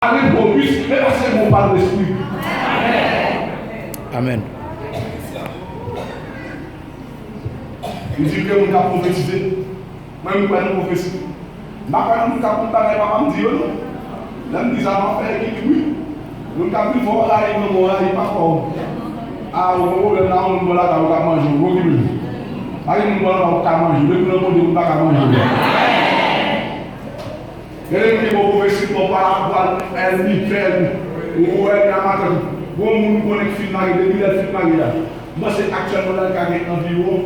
Avec vos bus, et c'est mon par l'esprit. Amen. Il dit que nous avons prophétisé. Moi, je ne prophétie. Je ne sais pas si papa me dit non. Là, je dis ça m'a fait oui. Nous avons pris fort là, il ne m'a pas fort. Ah, on va là, on va là, on va manger. On va manger. Allez, on va là, on va manger. Le plus on ne va pas manger. Et les gens prophéties pour pas elle ni faire ou elle n'a pas de bon monde connaît film marié, depuis le film marié là. Moi c'est actuellement là gagné environ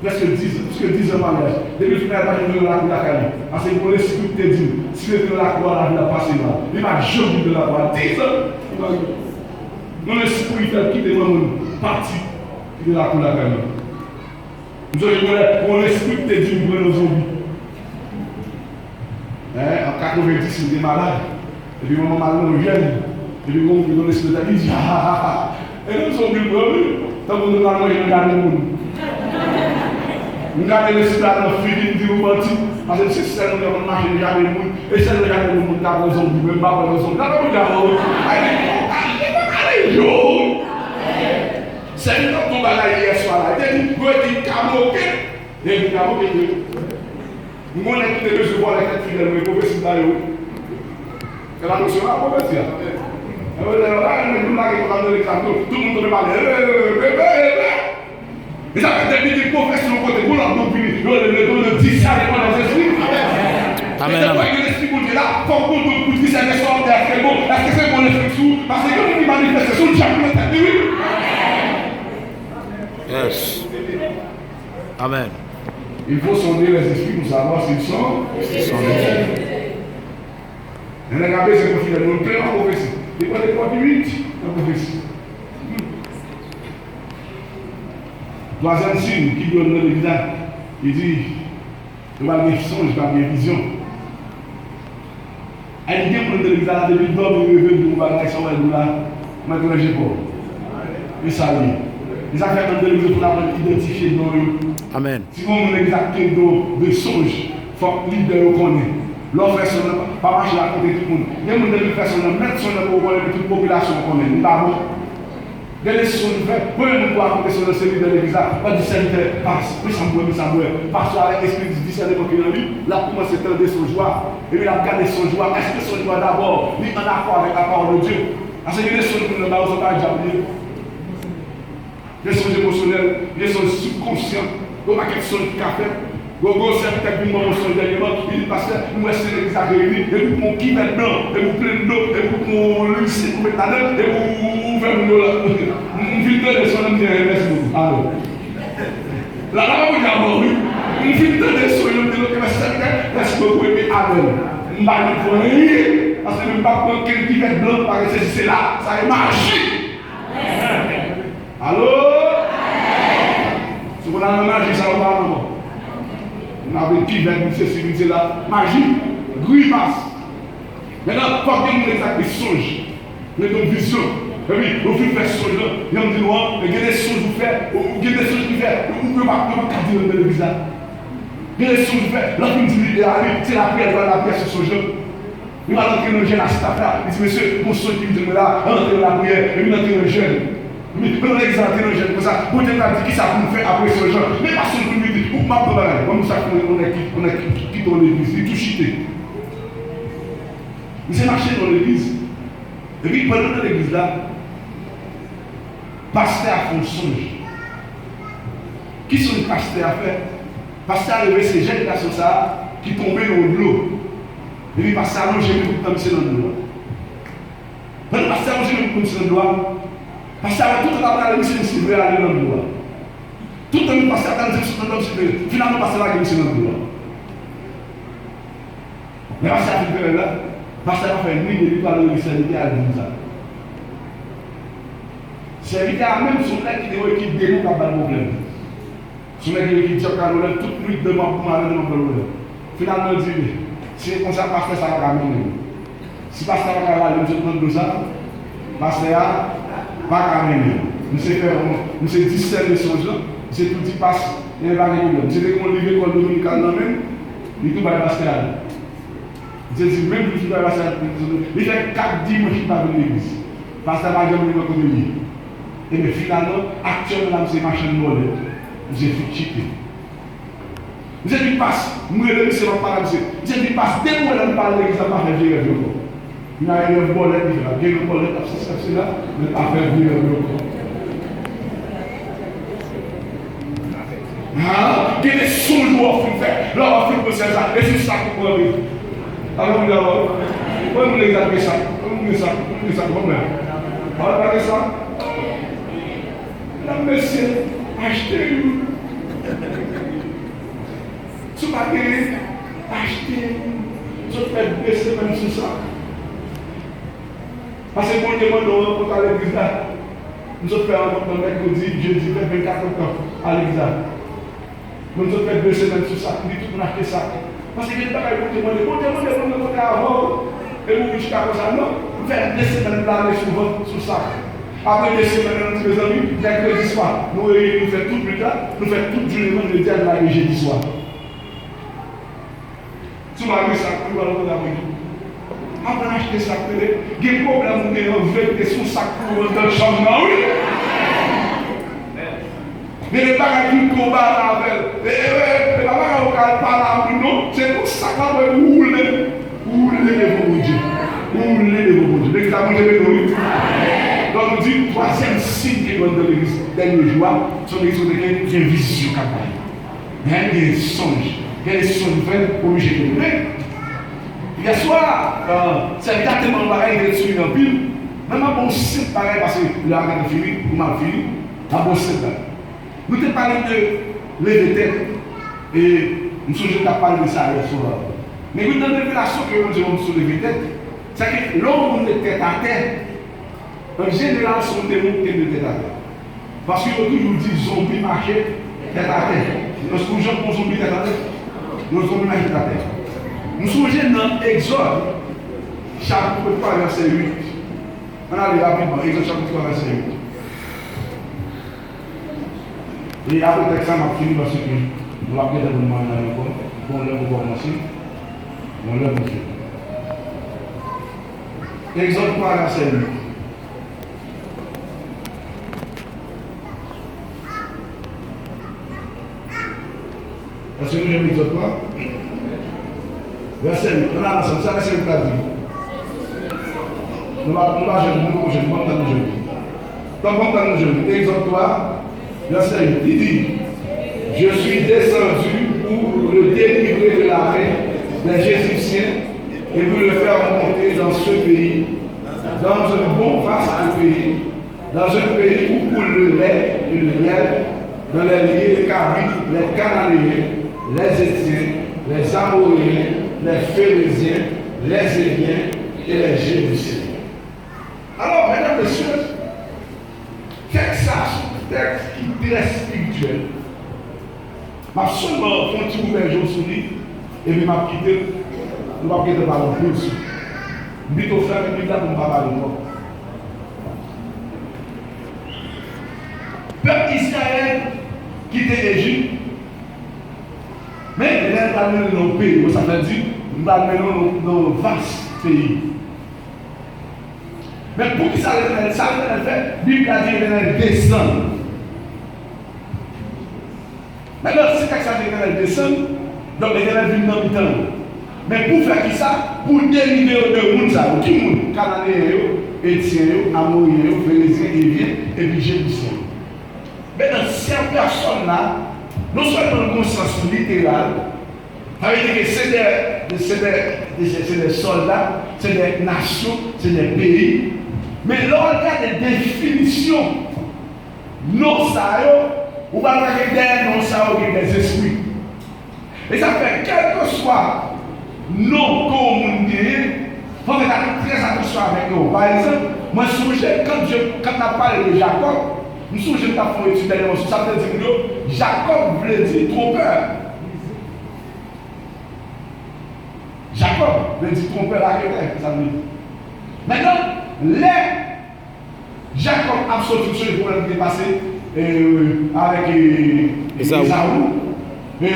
presque 10 ans mariage. Depuis le film mariage, je vais la cour la caille. Parce que pour les sécurités dit, si je vais la cour la vie la passer là, il m'a jamais de la cour 10 ans. Non les sécurités qui demandent parti de la cour la caille. Nous avons pour les sécurités dit pour nos zombies. En 90, il était malade. Et puis, mon maman est jeune. Et puis, mon fils est dans l'esprit, il dit et nous sommes venus pour eux. Tant que nous avons regardé le monde. Nous avons l'esprit dans le film, il dit au bâti. Parce que c'est ça, nous avons marché, nous avons regardé le monde. Et c'est le regardé le monde, nous avons zombies, même pas pour les zombies. Nous avons regardé le monde. C'est une autre bagaille hier soir. Il a dit, vous êtes dit, Kamoké. Il a dit, Kamoké. Nous avons écouté le jeu pour la quête fidèle, mais pour essayer d'aller. C'est la notion là, pour dire. Nous avons tout le monde parle. Mais ça fait des professeurs côté pour leur opinion. Le 10 ça dépend des esprits. Amen. L'esprit pour dire là, faut qu'on nous dise c'est extraordinaire, c'est bon. Est-ce que c'est bon l'esprit sous? Parce que quand on manifeste sur le chapeau, c'est oui. Yes. Amen. Il faut sonder les esprits pour savoir s'ils sont. Et regardez ce qu'on fait, nous prenons la prophétie. Et quand les portes 8, la prophétie. Troisième signe qui donne le visage, il dit, je vais avoir des songes, je vais avoir des visions. Elle dit pour le visage, depuis l'homme, il veut nous voir l'action, elle nous l'a, maintenant j'ai pas. Et ça y est. Les affaires de Dieu pour identifier nos. Amen. Si vous voulez exacter de songes, il faut que l'idée vous connaisse. L'offre est sur le pas marcher à côté de tout le monde. Il y a des gens qui font sur le mettre sur le pour que toute la population connaisse. Nous avons des songes faits. Vous pouvez nous voir côté sur le service de l'église. Pas du serviteur passe. Oui, ça me semble. Parce que l'esprit du discernement qui est en lui, là, comment c'est un des son joie. Et puis, il a regardé son joie. Est-ce que son joie d'abord, il est en accord avec la parole de Dieu? Parce que les songes que nous avons, sont pas déjà oubliés. Les songes émotionnels, les songes subconscients, donc à quelque chose qui a fait. Gogo, c'est peut-être une moment songe dernièrement, il dit parce que nous sommes exagérés, et vous mon qui va blanc, et vous plein d'eau, et vous mon lycée pour mettre là-dedans, et vous faites nous là. Une filtre de son homme dit merci beaucoup. Alors. Là, vous dites avant, oui. Une filtre de son homme dit merci beaucoup, et puis amen. Je ne vais pas rien, parce que je ne vais pas prendre quelqu'un qui va blanc, parce que c'est là, ça est magique. Allô? Si vous avez magie, ça va pas. On avait qui vers nous, c'est là. Magie, grimace. Maintenant, il faut que nous exact des songes, des visions. Et puis, au fil de ces songes, il y a des songes qui font, il y a des songes qui font, on ne peut pas dire dans le visage. Il y a des songes qui font, lorsqu'on dit, c'est la prière, la prière sur ce jeu. Il va entrer dans le jeune à cette affaire. Il dit, monsieur, mon songe qui me dit là, entrer dans la prière, et il entrer dans le jeune. Mais on a exalté le jeune comme ça. Pour dire qui ça nous fait après ce genre. Mais parce que nous dit, pour ma problème, comme ça on a quitté l'église, il tout chité. Il s'est marché dans l'église. Et puis pendant l'église là, pasteur a fait un songe. Qui sont les pasteurs à faire? Pasteur a levé ces jeunes garçons ça qui tombaient dans l'eau. Et puis pasteur a longé le coup comme c'est dans l'eau. Pendant pasteur a longé le coup comme c'est dans l'eau. Parce que tout le monde a dit que c'est vrai à aller dans le bois. Tout le monde passe à dire que c'est dans le bois. Finalement, parce que là, c'est dans le bois. Mais parce que là, parce que là, fait une nuit de l'histoire de serviteur à dire ça. Serviteur même son mec qui démontre pas de problème. Son mec qui dit que toute nuit demande pour m'aller dans le problème. Finalement, il dit, si on ça pas fait ça, va gagner. Si pas ça, va gagner, je prends de ça. Parce que là, pas carrément. Nous sommes 17 de songes là. C'est tout qui passe. Il n'y a pas de problème. C'est qu'on livre l'école dominicale dans même. Il tout va passer là. Je dis, même si tu vas passer il fait 4 dimanches qu'il va venir à l'église. Parce que va jamais venir à lui. Et bien finalement, actuellement, c'est machin de mollet. J'ai fait chiquer. J'ai dit, passe, moi, je suis pas là, j'ai dit, passe, dès que je parle de l'église, ça m'a fait virer le corps. Il y a un bollet, il y a un bollet, c'est là, mais ça fait virer le corps. Il y a des sons qu'on fait. Là, on fait pour ça, et c'est ça qu'on peut dire. Alors, vous d'abord, comment vous les avez ça? Comment vous les avez ça? Comment vous avez ça? La monsieur, achetez-vous. Ce matin, achetez-vous. Je fais baisser même sur ça. Parce que pour demander pour aller à l'église là, nous faisons un mercredi, jeudi, 24 octobre à l'église là. Nous avons fait 2 semaines sur ça, nous tout acheter ça. Parce que les gens qui ont demandé avant, et vous jusqu'à ça, non, vous faites 2 semaines là sur ça. Après 2 semaines, mes amis, mercredi soir, nous faisons tout plus tard, nous faisons tout journée de diable là et jeudi soir. Tu m'as vu ça, tu vas le voir. Après acheter ça, il y a un problème de veut sur ça pour dans le changement, oui. Mais les bagages qui combattent avec, les bagages qui parlent avec nous, c'est pour ça qu'on va rouler les beaux dieux. Rouler les beaux dieux. L'examen de l'Église. Donc, on dit, 3e signe qui est dans l'église, dernier jour, c'est l'église de quelqu'un qui a une vision capable. Il y a des songes. Il y a des songes obligés de nous. Hier soir, c'est exactement pareil que sur une pile. Même un bon site pareil, parce que le regard de fini, ou mal fini, un bon site là. Nous te parlons de lever tête et nous sommes parlé de ça hier soir. Mais une révélation que nous avons sur lever tête, c'est que l'homme de tête à tête, en général, sont des mots de tête à tête. Parce que nous disons zombie marché tête à tête. Lorsque nous avons un zombie tête à tête, nous zombie marché tête à tête. Nous sommes dans Exode, chapitre 3, verset 8. On a les rapidement, Exode chapitre 3, verset 8. Et après le texte, on a fini parce que nous l'avons peut-être demandé encore. Bon, là, vous commencez. Bon, là, vous faites. Exode 3, verset 8. Est-ce que nous avons Exode 3? Verset 8. On a ensemble, ça, verset 8 a dit. Nous allons jeune, bon temps nous jeune. Donc, bon temps nous jeune. Exode 3, verset 8. Il dit, je suis descendu pour le délivrer de la main des Égyptiens et pour le faire remonter dans ce pays, dans un bon vaste pays, dans un pays où coule le lait et le miel, dans les lieux les Cananéens, les Cananéens, les Étiens, les Amoréens, les Phérésiens, les Éliens et les Jébusiens. Alors, mesdames et messieurs, texte qui est très spirituel. Je vais seulement continuer mes jours sur lui et je vais quitter. Nous ne vais pas quitter par le plus. Je vais te faire une minute pour ne pas parler de moi. Peuple Israël quitte l'Égypte. Mais il est amené dans nos pays, ça veut dire, nous amenons dans un vaste pays. Mais pour qui ça le fait, la Bible a dit qu'il descend. Maintenant, si ça dit qu'il descend, donc il vient dans le temps. Mais pour faire qui ça? Pour délivrer de monde, ça, qui monde? Cananéens, Étiens, Amoréens, Phérésiens, Éliens, et puis Jébusiens. Maintenant, ces personnes-là, non seulement dans le sens littéral, ça veut dire que c'est des soldats, c'est des nations, c'est des pays, mais lorsqu'il y a des définitions, non ça, ou pas des non ça, ou des esprits. Et ça fait quel que soit nos communautés, il faut faire très attention avec eux. Par exemple, moi je me souviens, quand on a parlé de Jacob, je me souviens que tu as fait une étude sur ça, veut dire que Jacob voulait dire trompeur. Jacob veut dire trompeur à quelqu'un, ça veut dire. Maintenant, Jacob a sorti sur le problème qui est passé avec Esaü. Mais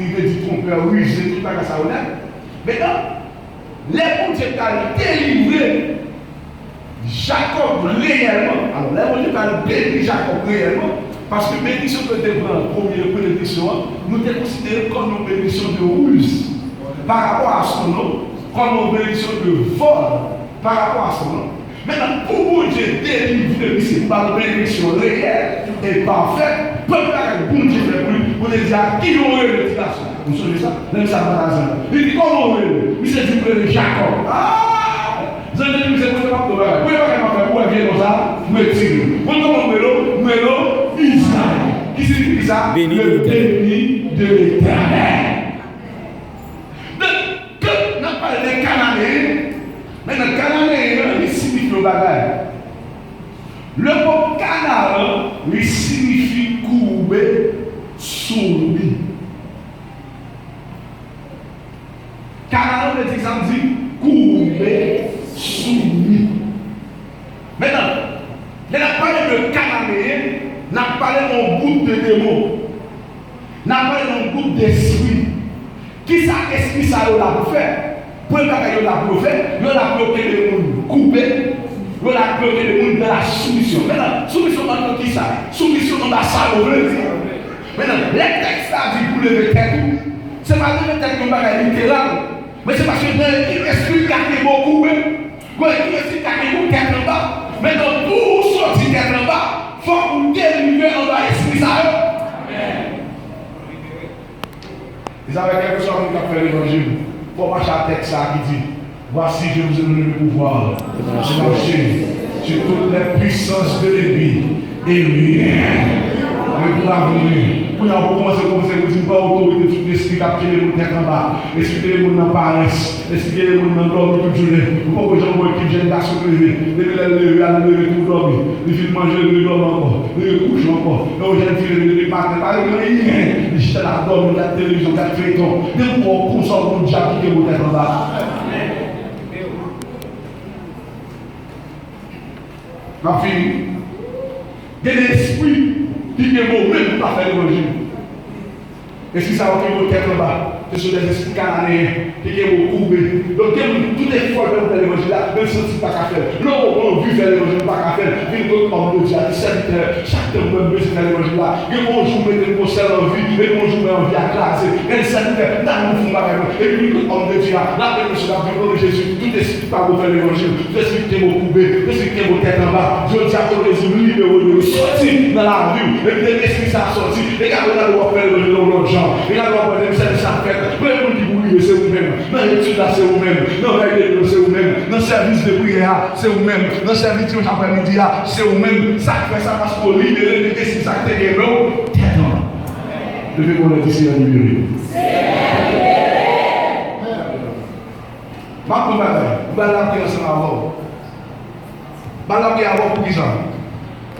il veut dire trompeur, rusé, tout ça, ça. Maintenant, les bon Dieu qui délivré Jacob réellement. Alors, les bon Dieu qui béni Jacob réellement. Parce que bénédiction que tu prends, première bénédiction, nous te considérons comme une bénédiction de ruse par rapport à son nom, comme une bénédiction de vol par rapport à son nom. Maintenant, pour Dieu délivrer, c'est par une bénédiction réelle et parfaite, pour que bon Dieu fait pour lui, pour dire qui aurait le garçon. Vous savez ça? Même ça, il dit comment aurait le? Il s'est dit de Jacob. Ah! Vous avez dit que c'est pour vous pouvez pas faire pour vient comme ça, me tire. Vous comment Mélo, Israël. Qui signifie ça? Béni le béni de l'Éternel. Donc, quand on parle des Cananéens, maintenant, Cananéen, il signifie le bagage. Le mot Canaan, il signifie courber, soumis. Canaan, le disant dit courber, soumis. Maintenant, on a parlé de Cananéen, on a parlé d'un groupe de démons, on a parlé d'un groupe d'esprits. Qui ça, esprit ça, on l'a fait? Pour le faire, on l'a fait, on a bloqué les gens coupés, on a bloqué les gens dans la soumission. Maintenant, soumission dans qui ça? Soumission dans la salle, on veut dire. Maintenant, les textes là dit pour lever tête, c'est pas lever tête comme un littéral, mais c'est parce que l'esprit qui a beaucoup, l'esprit qui a beaucoup tête en bas. Maintenant, pour sortir tête en bas, il faut qu'on délivre en bas l'esprit ça. Ils avaient quelque chose qui a fait l'évangile. Il faut marcher à texte ça qui dit voici je vous ai donné le pouvoir de marcher sur toutes les puissances de l'ennemi et rien ne pourra venir. Pour commencer comme ça, vous dites pas autorité sur l'esprit qui a tiré les gens en bas, l'esprit qui les gens en paresse, l'esprit qui les gens en dormi toute journée. Vous pouvez gens qui viennent à se lever, les lever à lever tout dormir, les filles manger, les dormir encore, les coucher encore, les gens qui les matin, pas rien, les jeter la dormir, la télévision, la feuilleton, les gens qui sont pour diable qui vous tête en bas. Ma fille, il y a des esprits qui est mauvais pour pas faire l'évangile. Et si ça va qui vous tête en bas, ce sont des esprits cananéens qui est beaucoup. Donc, toutes les fois que vous faites l'évangile là, même si vous pas qu'à faire. Non, on vit faire l'évangile, pas qu'à faire. Vite d'autres hommes de Dieu, chaque temps même veut faire l'évangile là. Et bonjour, mettez le conseil en vie, et bonjour, en vie à classe. Et le sanitaire, dans le fond, et puis d'autres hommes de Dieu là, la personne a vu Jésus, tout esprit pas vous faire l'évangile, tout esprit qui est beaucoup, tout esprit qui est vos têtes en bas. Dieu dit à ton résolu, libérez-le, sorti dans la rue, et puis l'esprit ça sorti, et quand on a le droit de faire l'évangile dans l'autre genre, et là, on va faire ça fait. Même qui vous c'est vous-même. Dans l'étude là, c'est vous-même. Dans l'église, c'est vous-même. Dans le service de prière, c'est vous-même. Dans le service de après-midi, c'est vous-même. Ça fait ça parce qu'on libère les décisions, ça fait que nous, devez-vous le dire, c'est libéré. Ma pour bataille, vous allez l'appeler ensemble avant. Vous allez l'appeler avant pour qui ça?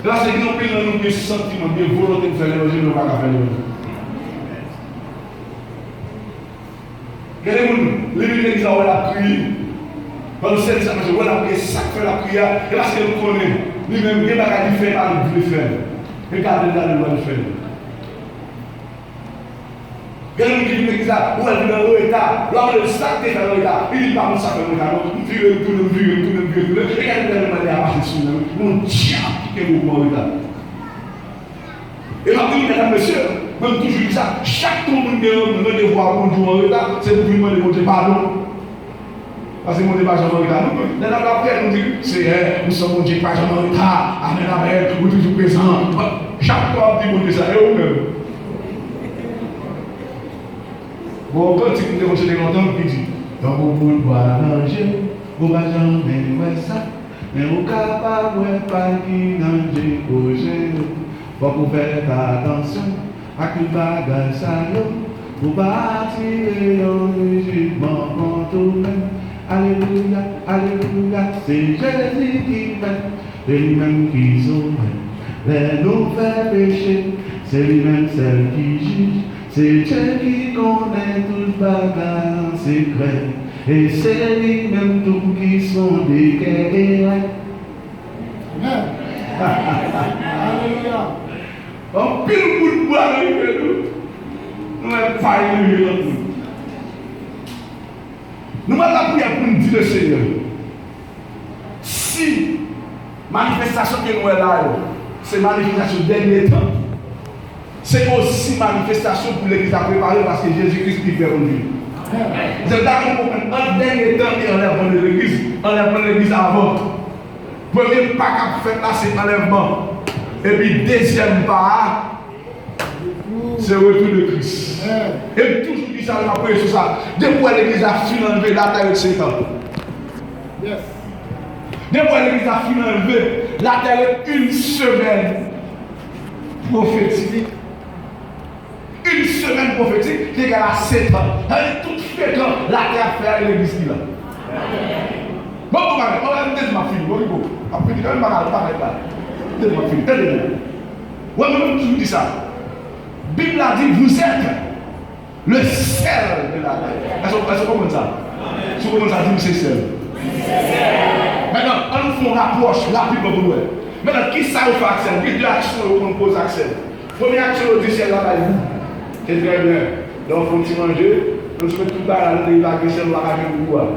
Là, c'est que nous prenons nos sentiments, de volonté de faire l'évangile, nous ne pouvons pas faire l'évangile. Les gens qui ont la prière, dans le service, on a prié, ça fait la prière, et parce que nous connaissons, nous-mêmes, nous avons fait par le faire. Regardez là, nous allons faire. Les gens qui disent ça, on est dans l'état, là, on est sac dans l'état, il dit pas, on s'appelle l'état, nous vivons, tout le monde, regardez là, nous allons marcher sur nous, mon diable qui est beaucoup en l'état. Et là, mesdames, messieurs, même toujours ça, chaque tour de nous devons voir mon Dieu en retard, c'est pour lui demander mon Dieu pardon. Parce que mon Dieu pas jamais en retard. Nous, dans la prière, nous disons, c'est nous sommes mon Dieu pas jamais en retard, amen, amen, nous toujours présents. Chaque fois, on dit mon Dieu ça, et vous-même. Bon, quand tu me dis, longtemps, il dit, dans mon monde, boire manger, vous ne va jamais voir ça, mais vous ne pouvez pas qui danger au génie. Faut qu'on fasse attention à tout bagage ça pour pas tirer un jugement contre nous-mêmes. Alléluia, alléluia, c'est Jésus qui fait, c'est lui-même qui sauve, les nous fait pécher, c'est lui-même celle qui juge, c'est Dieu qui connaît tout bagage en secret, et c'est lui-même tout qui sont des guerriers. Alléluia. En pile bout de bois, nous n'avons pas eu le Nous allons la prière pour nous dire le Seigneur. Si manifestation que nous avons là, c'est manifestation dernier temps, c'est aussi manifestation pour l'Église à préparer parce que Jésus-Christ vit vers nous. C'est d'accord pour un dernier temps et enlèvement de l'Église, enlèvement de l'Église avant. Premier pas qu'a fait là, c'est enlèvement. Et puis deuxième pas, c'est le retour de Christ. Et toujours dit ça, on a prié sur ça. Depuis que l'Église a fini d'enlever la terre de Satan. Depuis que l'Église a fini d'enlever la terre une semaine prophétique. Une semaine prophétique, c'est égal à 7 ans. Elle tout fait quand la terre fait l'église qui là. Bon, on va me dire ma fille, bon, après, quand même, on va là. Dis ma fille, tenez-moi. Ouais, même tu dis ça. La Bible a dit, vous êtes le sel de la terre. Est-ce qu'on comprend ça? Est-ce qu'on comprend ça? Dit, c'est sel. Maintenant, on nous fait un rapproche rapidement pour nous. Maintenant, qui ça fait accès? Quelle action on pose accès? Première action, on dit, c'est là, c'est très bien. Donc, il faut manger. Nous sommes tout à l'heure, il va que c'est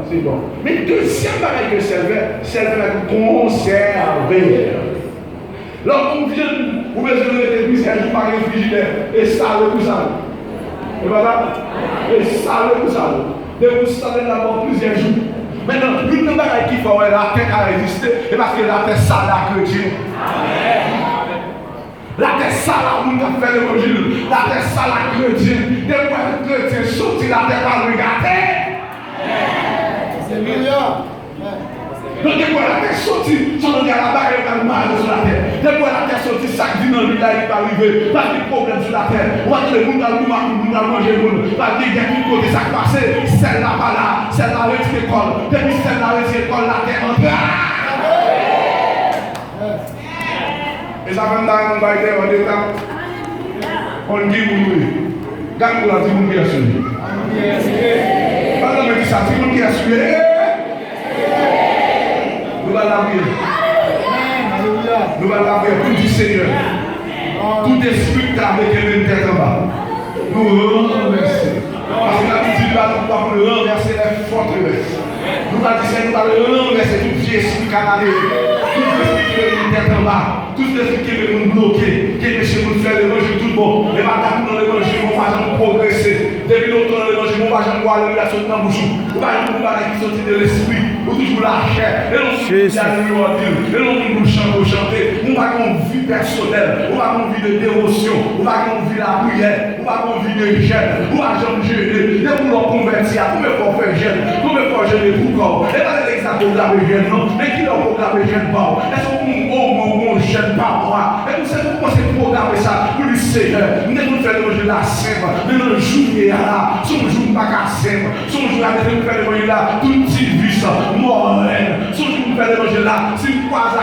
c'est bon. Mais deuxième bagage que c'est conserver. Lorsqu'on vient, vous besoin de l'église, elle joue par un frigidaire et ça le tout ça. Et voilà. Et ça le tout ça. Et vous savez d'abord plusieurs jours. Maintenant, une bagage qui faut la terre à résister, et parce que la terre ça la chrétien. La terre ça la monde a fait l'évangile. La terre ça la chrétien. Des fois le chrétien sorti la terre à regarder. Alléluia. Donc, des fois la terre sortie, sur le gars là-bas, il y a un mal sur la terre. Des fois la terre sortie, ça dit dans lui là, il va arriver. Pas de problème sur la terre. On va le monde à manger le monde. Pas de gars qui côté ça passe. Celle-là pas là, celle-là avec l'école. Depuis celle-là avec l'école, la terre entre. Et ça va me donner un bail en détail. On dit oui. Quand vous l'avez dit, vous qui assurez. Pas de me dire ça, c'est vous qui assurez. Nous allons la prier. Nous allons la prier pour du Seigneur. Tout esprit qui a avec une tête en bas. Nous remercions. Parce que la Bible va nous pas pour renverser les forteresses. Nous allons dire, nous allons renverser tout esprit canadien. Tout esprit qui veut une tête en bas. Tout esprit qui veut nous bloquer. Qui veut chez nous faire l'évangile tout bon. Et maintenant, dans l'évangile, on va jamais progresser. Depuis longtemps, dans l'évangile, on va jamais voir l'évangile dans le bouchon. On va jamais voir qui sortit de l'esprit. Ou toujours la chair. Et l'on nous chanter. On va avoir une vie personnelle. On va avoir une vie de dévotion. On va avoir une vie de la prière. On va avoir une vie de gêne. On va jamais gêner. Et pour leur convertir, pour me faire gêne. Pour me faire gêner pour corps. Et pas l'exemple de la gêne, non. Mais qui leur programme gêne pas? Est-ce qu'on gêne pas moi? Et vous savez pourquoi c'est programmé ça? Pour le Seigneur. Nous devons faire le jeu de la sève. Nous devons jouer là. Son jour pas qu'à sève. Son jour là, nous devons faire le jeu là. Tout petit vis. Morel, si vous faites l'évangile là, si vous croisez à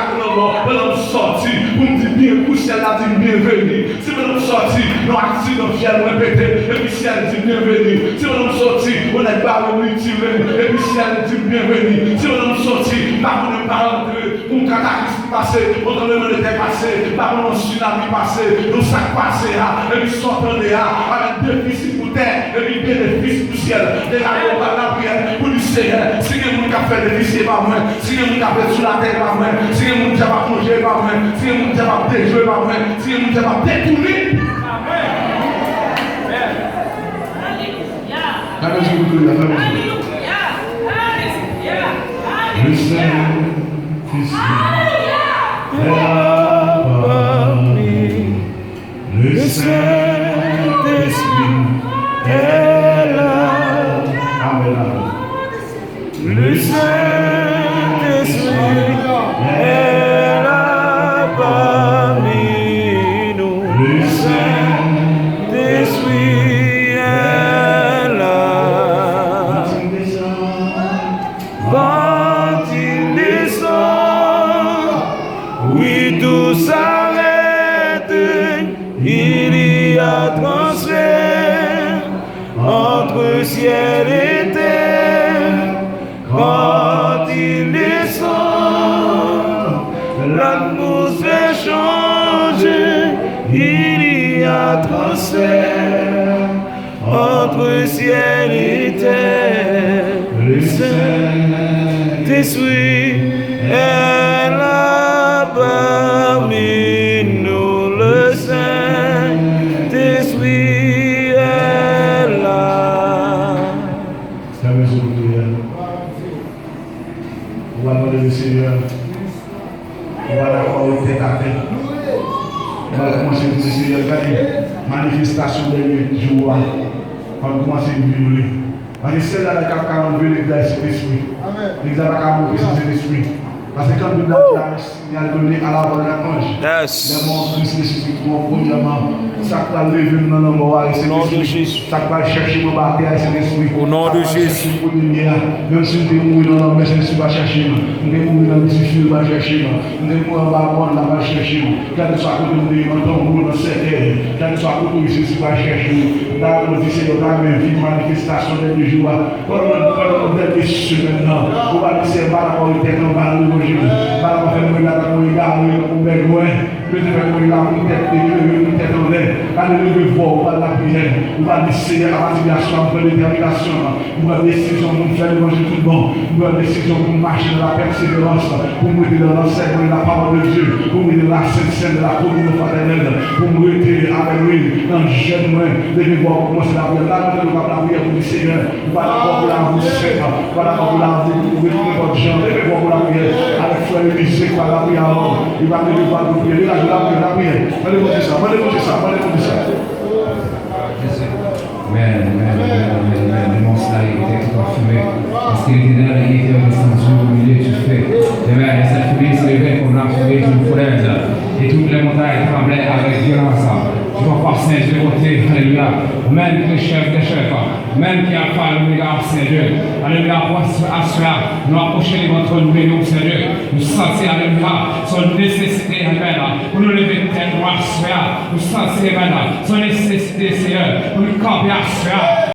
nous sortir, vous me dites bien, pour celle là dit bienvenue. Si vous nous sortir, nous accident fiers, nous répéter, et puis si elle dit bienvenue. Si vous nous sortir, on n'est pas mutilé, et puis si elle dit bienvenue. Si vous nous sortir, par contre, pas rentrer, pour un cataclysme passé, pour un élément de terre passé, par un tsunami passé, nos sacs passés, et puis sortant de là, avec déficit pour terre, et puis bénéfice pour ciel. Déjà, on va la prière pour le Seigneur. Si vous avez fait déficit, pas moi. Si vous avez fait sur la terre, pas moi. Si vous avez plongé, pas moi. Si vous avez déjoué, pas moi. Si vous avez détourné. Le Saint-Esprit est là parmi. Le Saint-Esprit est là. Amen. Le Saint-Esprit est là parmi nous. Le Saint-Esprit est là. Quand il descend, oui, tout s'arrête. Il y a transfert entre ciel et terre. Quand il descend, l'atmosphère change, il y a transfert entre ciel et terre. Le Saint Saint-Esprit est là parmi nous, le Saint-Esprit est là. C'est la maison de prière. On va demander le Seigneur. On va l'accorder tête à tête. On va commencer à dire Seigneur, regardez, manifestation des jours. On va commencer à vivre. Parce que c'est là qui a enlevé l'église de l'esprit. L'église a enlevé l'esprit. Parce que quand nous avons il a donné à la voix de l'ange. Yes. Spécifiquement, premièrement, ça va lever dans le mort, c'est l'esprit. Ça va chercher mon bataille, c'est l'esprit. Au nom de Jésus. Même si nous mourons dans la maison, tu vas chercher. Nous mourons dans le difficile, tu vas chercher. Nous mourons dans la bonne, tu vas chercher. Quel que soit le côté de nous, dans cette terre, quel que soit le côté ici, tu vas chercher. Là, on dit, c'est le même vie, manifestation des jours. Quand on est dessus maintenant, on va laisser par rapport au tête, on va le Jésus. Par rapport à la regarder, on va loin. Peut-être que la tête en l'air. Allez, le voir, on va la prière. On va décider à la situation, pour l'éternité. On va décision pour faire le manger tout bon. On va décision pour marcher dans la persévérance. Pour mettre dans l'enseignement de la parole de Dieu. Pour mettre dans la scène de la communion fraternelle. Pour mettre avec lui dans le jeune moyen. Devez voir comment c'est la prière. Là, nous allons la prière pour le Seigneur. On va d'abord pour la vous faire. On va d'abord pour la vous retrouver votre gens. Devez voir pour la prière. Avec frère Élisée, quoi la prière alors. Il va me voir pour prier. La prière. Allez, vous dire ça. Mais mon cela était tout parfumé. Parce qu'il était là, il était en extension au milieu du feu. Et cette fumée se levait comme la fumée d'une fournaise. Et toutes les montagnes tremblaient avec violence. Je vois par Saint Dieu côté, alléluia. Même les chefs des chefs, même qui a fait le regard Saint Dieu. Alléluia, pour à cela, nous approcher de votre nous, Saint Dieu. Nous sentir, alléluia, son nécessité, amen, pour nous lever de tête, nous sentir, amen, son nécessité, Seigneur, pour nous camper à cela.